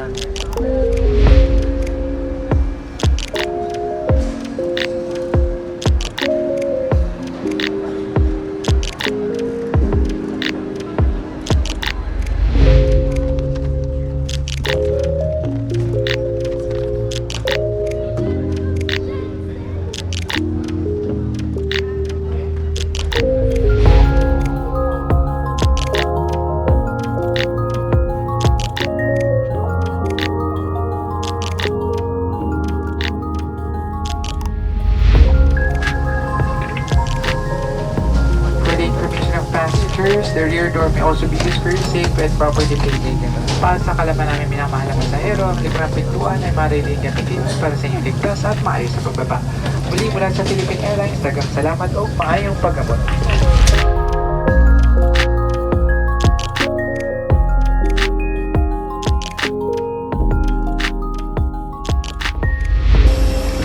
yan. The rear door may also be used for safe and proper designated. Para sa kalaman namin minamahal ng pasahero, ang librang pintuan ay maliligayang para sa inyong ligtas at maayos sa pagbaba. Muli mula sa Philippine Airlines, dagang salamat o maayong pag-abot.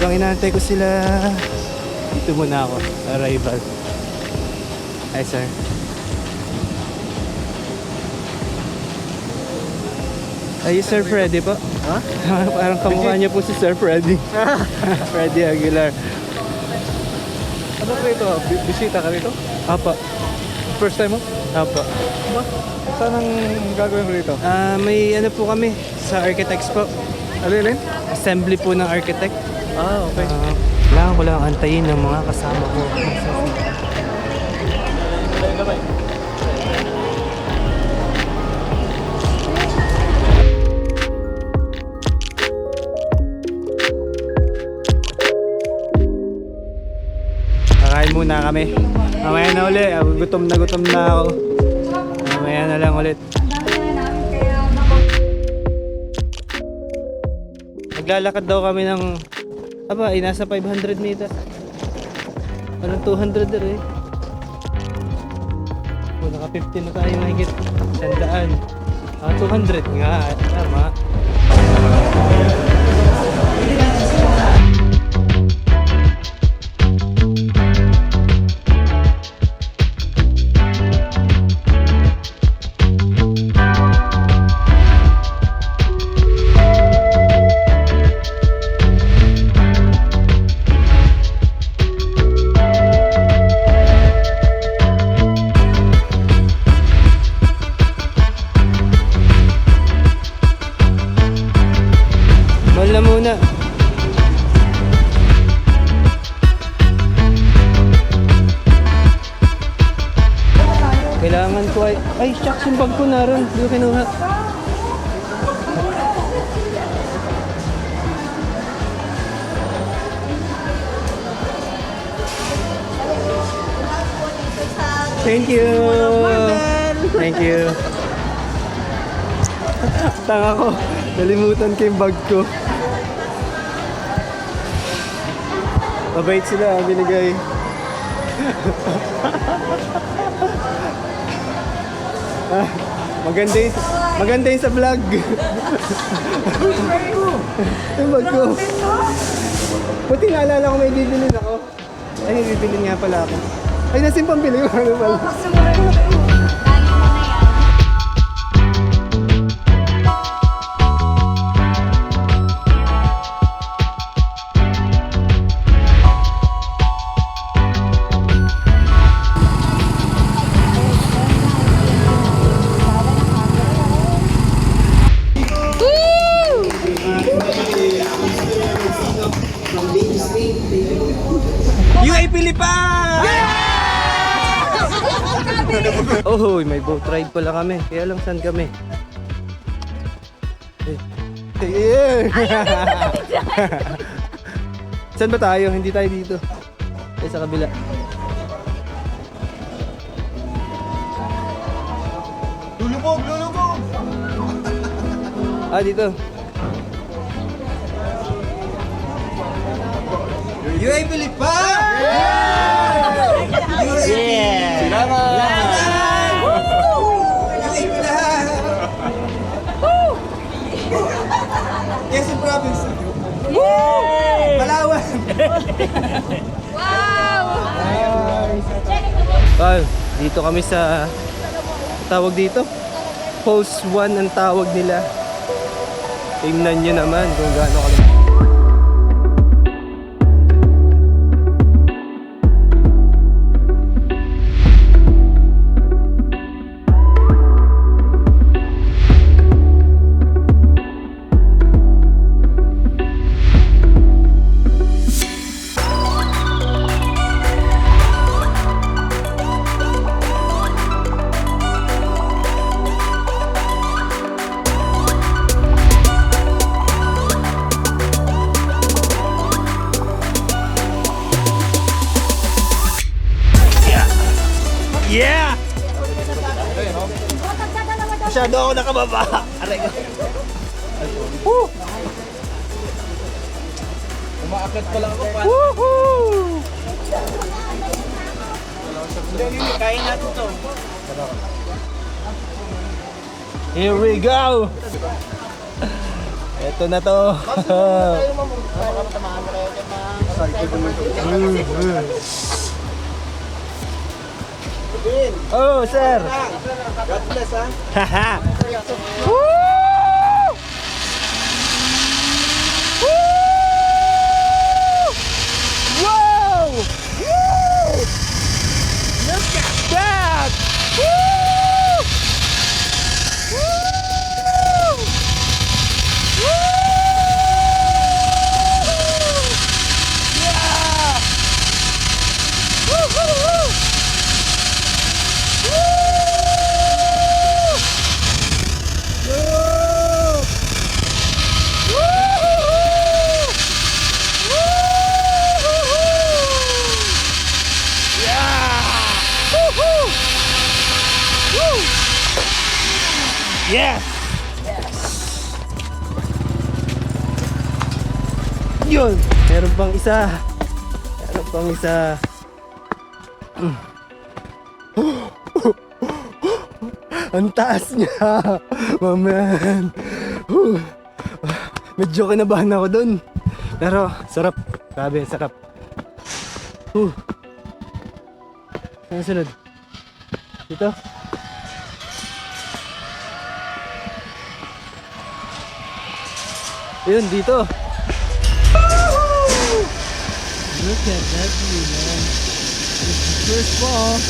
Habang inaantay ko sila, dito muna ako, arrival. Hi sir. Ay, Sir Freddy po? Ha? Parang kamukha niya po si Sir Freddy. Freddy Aguilar. Ano ka rito? Bisita ka rito? Apa. First time mo? Apa. Ba? Saan ang gagawin mo rito? May ano po kami sa architects po. Alin? Assembly po ng architect. Okay. Kailangan ko lang antayin ng mga kasama ko. Kakain muna kami. Mamaya na uli. Gutom na ako. Mamaya na lang ulit. Maglalakad daw kami ng nasa 500 meters. Parang 200 din eh. Naka 50 na tayo mahigit. 100. 200 nga. Tama. Wala muna. Kailangan ko ay shucks, yung bag ko na ron. Hindi ko kinuha. Thank you. Thank you. Tanga ko. Nalimutan ko yung bag ko. Mabait sila, binigay. Maganda yung sa vlog. Yung bag ko. Buti naalala ko may bibilin ako. Ay, bibilin nga pala ako. Ay, nasin pambili ko. Ano pala? Oh, may boat ride pala kami. Kaya lang saan kami? Saan ba tayo? Hindi tayo dito. Tayo sa kabila. Lulubog! Dito. UAE Pilipan! Yeah! Salamat! Quezon Province. Palawan. Wow! Dito kami sa tawag dito. Post 1 ang tawag nila. Tingnan nyo naman kung gaano kalaki. Yeah! Masyado ako nakababa. Aray ko. Woo! Umaakit pa lang ako pa. Woohoo! Kaya natin to. Here we go! Ito na to. Oh, sir! God bless, ha? Haha! Woo! Woo! Wow! Woo! Look at that! Woo! Woo! Woo! Yeah! Woo! Woo! Woo! Yes! Yun! Meron pang isa. Meron pang isa. Ang taas niya. Oh man. Medyo kinabahan ako dun. Pero sarap. Grabe, sarap. Saan sunod? Dito? Yun, dito. Look at that view, man. It's the first fall.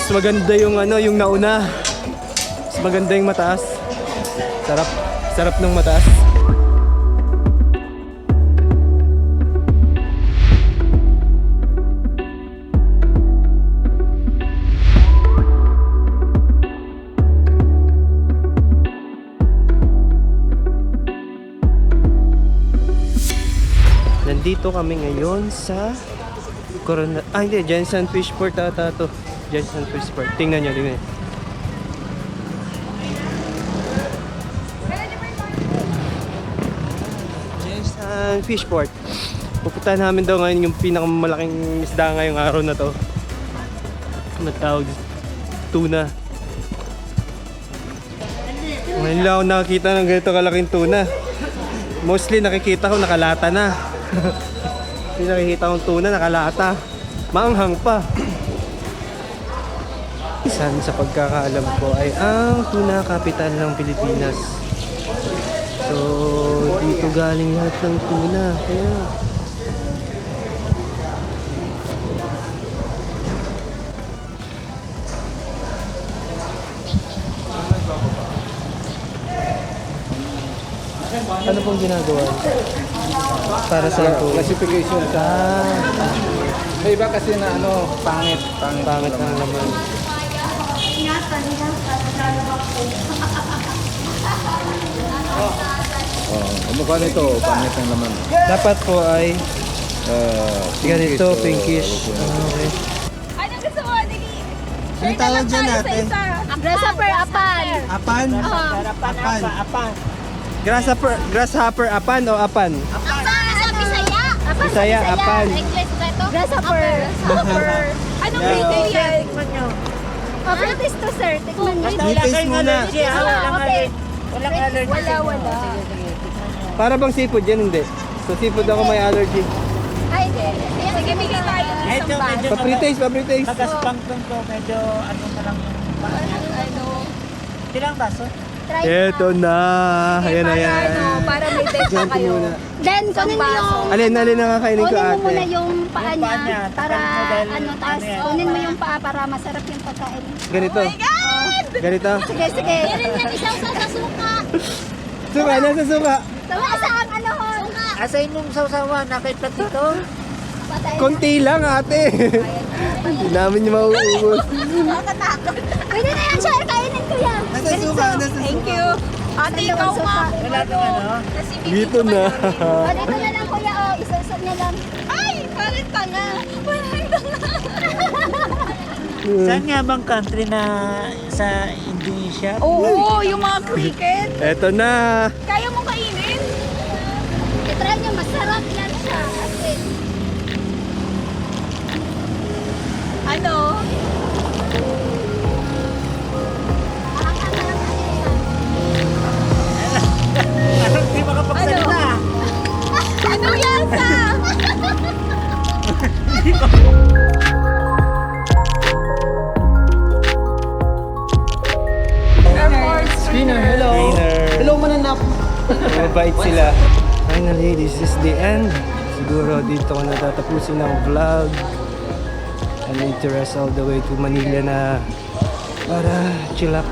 Mas maganda yung yung nauna. Mas maganda yung mataas. Sarap. Sarap ng mataas. Nandito kami ngayon sa hindi, Jensen Fishport ata to. Jensen Fishport. Tingnan nyo, tingnan nyo. Jensen Fishport. Pupuntahan namin daw ngayon yung pinakamalaking isda ngayong araw na to. Matawag tuna. Ngayon lang ako nakakita ng ganito kalaking tuna. Mostly nakikita ko nakalata na. Hindi nakikita kong tuna nakalata. Maanghang pa. Isan sa pagkakaalam ko ay ang tuna capital ng Pilipinas. So dito galing lahat ng tuna. Kaya ano pong ginagawa? Para sa Classification sa... May iba kasi na pangit. Pangit ang laman. Mukha nito, pangit ang laman. Dapat po ay ganito, pinkish. Okay. Okay. Ano gusto mo, Digi? Ang tawag dyan natin? Grasshopper, apan. Apan? Apan. Apan. Grasshopper, apan o apan? Bisaya. Bisaya, apan. Grasshopper. Anong Yeah. British yan? British to sir. Tikman niyo. I-taste muna. Okay. Walang allergy. Wala. Para bang seafood yan, hindi? So seafood ako may allergy. Ay, hindi. Sige, bigay tayo ng Ito, isang bag. medyo Papritaste. magaspang to, medyo ano na lang yung paan niya. Ilang baso? Try Eto na. Ayan na yan. Para may bed pa Ganito kayo. muna. Then, kunin mo yung... Alin na kakainin ko Kunin mo muna ate. yung paa Yung paa niya niya, para tagal mo dahil taas ano yan. kunin mo yung paa para masarap yung pagkain. Ganito. Ganito. Sige. Meron yan isang sa suka. Suka, nasa suka. Tawa sa ang ano ho. Asay nung sausawa na kay platito. Patay. Konti lang ate. Hindi namin yung mauubos. Nakakatakot. Pwede na yan, sir. Kainin ko yan. Nasa suka. Thank you. Ate, ikaw nga. Wala kang ano? Dito na. Dito na lang kuya. Isa-isag niya lang. Ay, parang tanga. Saan nga bang country na sa Indonesia? Oo, yung mga cricket. Eto na. Kaya mo kainin? I-try niyo, masarap yan siya. Kasi, ano? Parang di makapagsalita. Ano yan sa? Spinner, hello. Hello, mananap. Mabait sila. Finally, this is the end. Siguro dito ko natatapusin ang vlog. I need to rest all the way to Manila na para chillax.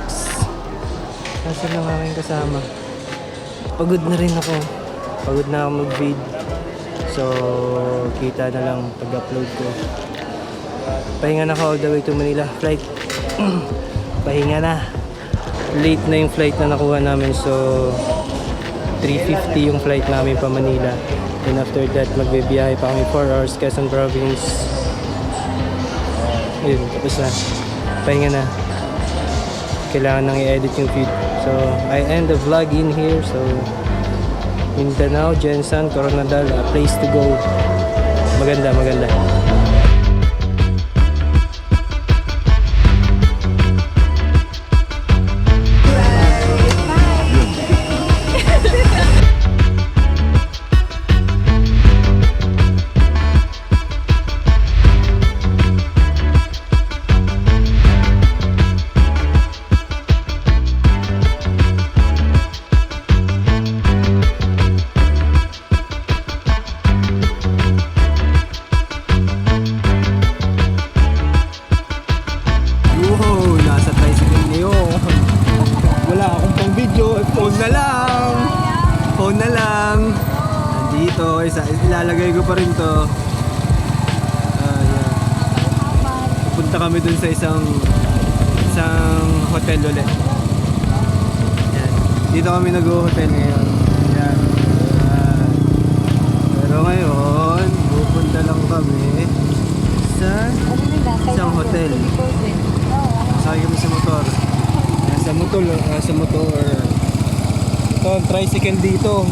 Nasaan lang aking kasama. Pagod na rin ako. Pagod na ako mag-vid. So, kita na lang pag-upload ko. Pahinga na ako all the way to Manila. Flight. Pahinga na. Late na yung flight na nakuha namin. So, 3:50 yung flight namin pa Manila. And after that, magbibiyahe pa kami 4 hours Quezon Province. Yun, tapos na. Pahinga na. Kailangan nang i-edit yung feed. So, I end the vlog in here. So, Mindanao, Jensan, Coronadal, a place to go. Maganda. Phone na lang. Nandito, ilalagay ko pa rin to. Ayan. Pupunta kami dun sa isang hotel ulit. Ayan. Dito kami nag-hotel ngayon. Ayan. Pero ngayon, pupunta lang kami sa isang hotel. Sakay kami sa motor. Sa motor. Ito ang tricycle dito.